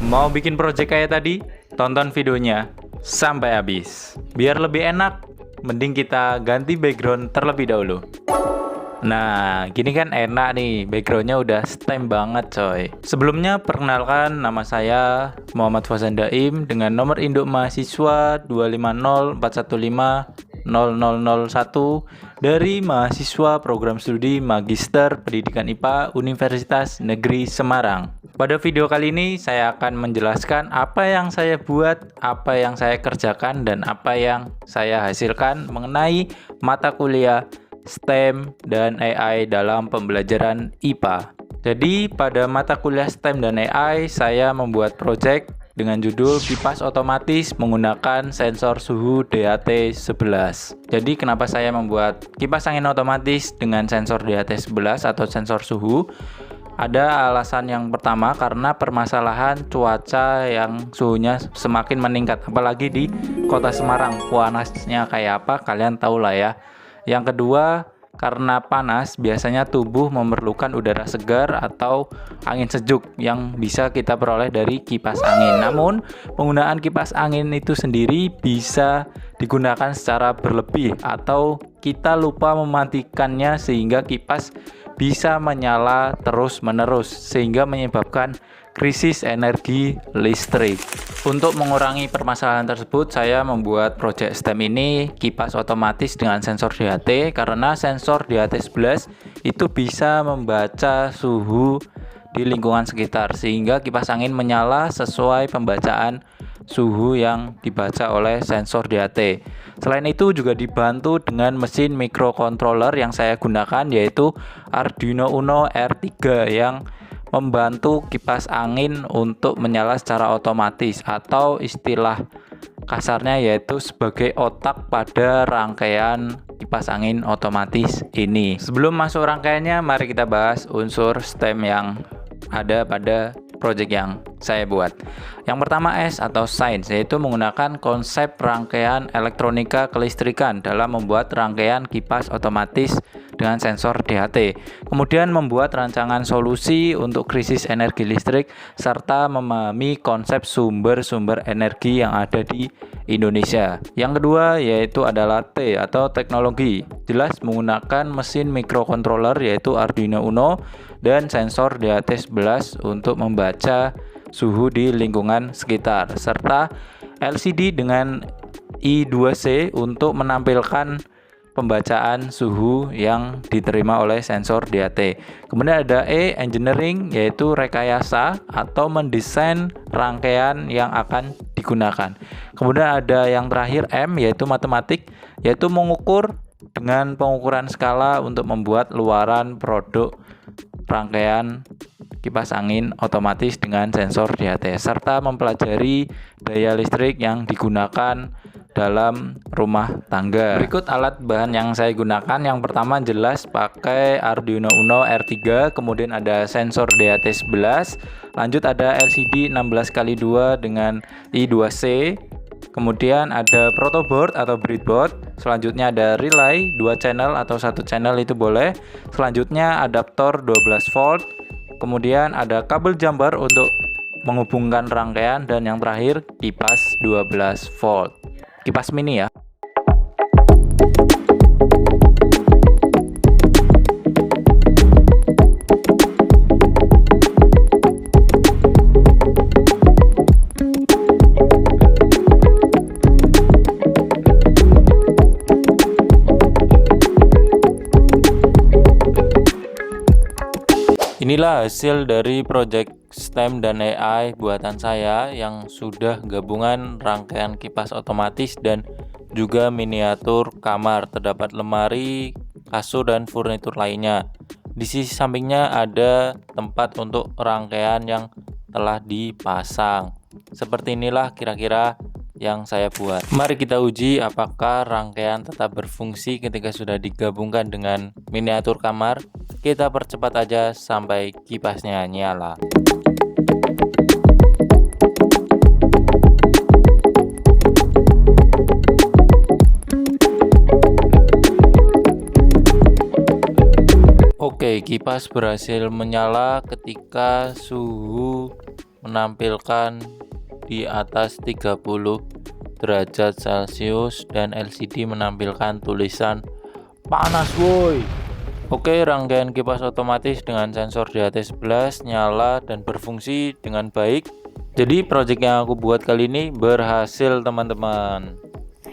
Mau bikin project kayak tadi? Tonton videonya sampai habis. Biar lebih enak, mending kita ganti background terlebih dahulu. Nah, gini kan enak nih, backgroundnya udah stem banget coy. Sebelumnya perkenalkan, nama saya Muhammad Fauzan Daim dengan nomor induk mahasiswa 25041500001 dari mahasiswa program studi Magister Pendidikan IPA Universitas Negeri Semarang. Pada video kali ini saya akan menjelaskan apa yang saya buat, apa yang saya kerjakan, dan apa yang saya hasilkan mengenai mata kuliah STEM dan AI dalam pembelajaran IPA. Jadi pada mata kuliah STEM dan AI saya membuat project dengan judul kipas otomatis menggunakan sensor suhu DHT11. Jadi kenapa saya membuat kipas angin otomatis dengan sensor DHT11 atau sensor suhu? Ada alasan yang pertama karena permasalahan cuaca yang suhunya semakin meningkat, apalagi di kota Semarang. Panasnya kayak apa kalian tahu lah ya. Yang kedua, karena panas biasanya tubuh memerlukan udara segar atau angin sejuk yang bisa kita peroleh dari kipas angin. Namun, penggunaan kipas angin itu sendiri bisa digunakan secara berlebih atau kita lupa mematikannya sehingga kipas bisa menyala terus-menerus sehingga menyebabkan krisis energi listrik. Untuk mengurangi permasalahan tersebut, saya membuat project STEM ini kipas otomatis dengan sensor DHT karena sensor DHT11 itu bisa membaca suhu di lingkungan sekitar sehingga kipas angin menyala sesuai pembacaan suhu yang dibaca oleh sensor DHT. Selain itu juga dibantu dengan mesin microcontroller yang saya gunakan yaitu Arduino Uno R3 yang membantu kipas angin untuk menyala secara otomatis atau istilah kasarnya yaitu sebagai otak pada rangkaian kipas angin otomatis ini. Sebelum masuk rangkaiannya, mari kita bahas unsur STEM yang ada pada project yang saya buat. Yang pertama S atau Science, yaitu menggunakan konsep rangkaian elektronika kelistrikan dalam membuat rangkaian kipas otomatis dengan sensor DHT. Kemudian membuat rancangan solusi untuk krisis energi listrik serta memahami konsep sumber-sumber energi yang ada di Indonesia. Yang kedua yaitu adalah T atau teknologi. Jelas menggunakan mesin microcontroller yaitu Arduino Uno dan sensor DHT11 untuk membaca suhu di lingkungan sekitar serta LCD dengan I2C untuk menampilkan pembacaan suhu yang diterima oleh sensor DHT. Kemudian ada E, engineering, yaitu rekayasa atau mendesain rangkaian yang akan digunakan. Kemudian ada yang terakhir M, yaitu matematik, yaitu mengukur dengan pengukuran skala untuk membuat luaran produk rangkaian kipas angin otomatis dengan sensor DHT serta mempelajari daya listrik yang digunakan dalam rumah tangga. Berikut alat bahan yang saya gunakan. Yang pertama jelas pakai Arduino Uno R3, kemudian ada sensor DHT11, lanjut ada LCD 16x2 dengan I2C, kemudian ada protoboard atau breadboard, selanjutnya ada relay 2 channel atau 1 channel itu boleh, selanjutnya adaptor 12 volt, kemudian ada kabel jumper untuk menghubungkan rangkaian, dan yang terakhir kipas 12 volt. Kipas mini ya. Inilah hasil dari project STEM dan AI buatan saya yang sudah gabungan rangkaian kipas otomatis dan juga miniatur kamar. Terdapat lemari, kasur, dan furnitur lainnya. Di sisi sampingnya ada tempat untuk rangkaian yang telah dipasang. Seperti inilah kira-kira yang saya buat. Mari kita uji apakah rangkaian tetap berfungsi ketika sudah digabungkan dengan miniatur kamar. Kita percepat aja sampai kipasnya nyala. Oke, kipas berhasil menyala ketika suhu menampilkan di atas 30 derajat Celcius dan LCD menampilkan tulisan panas woi. Oke, rangkaian kipas otomatis dengan sensor DHT11 nyala dan berfungsi dengan baik. Jadi project yang aku buat kali ini berhasil teman-teman.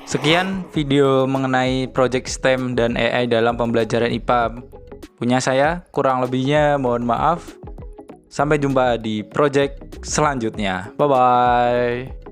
Sekian video mengenai project STEM dan AI dalam pembelajaran IPA punya saya. Kurang lebihnya mohon maaf. Sampai jumpa di project selanjutnya. Bye bye.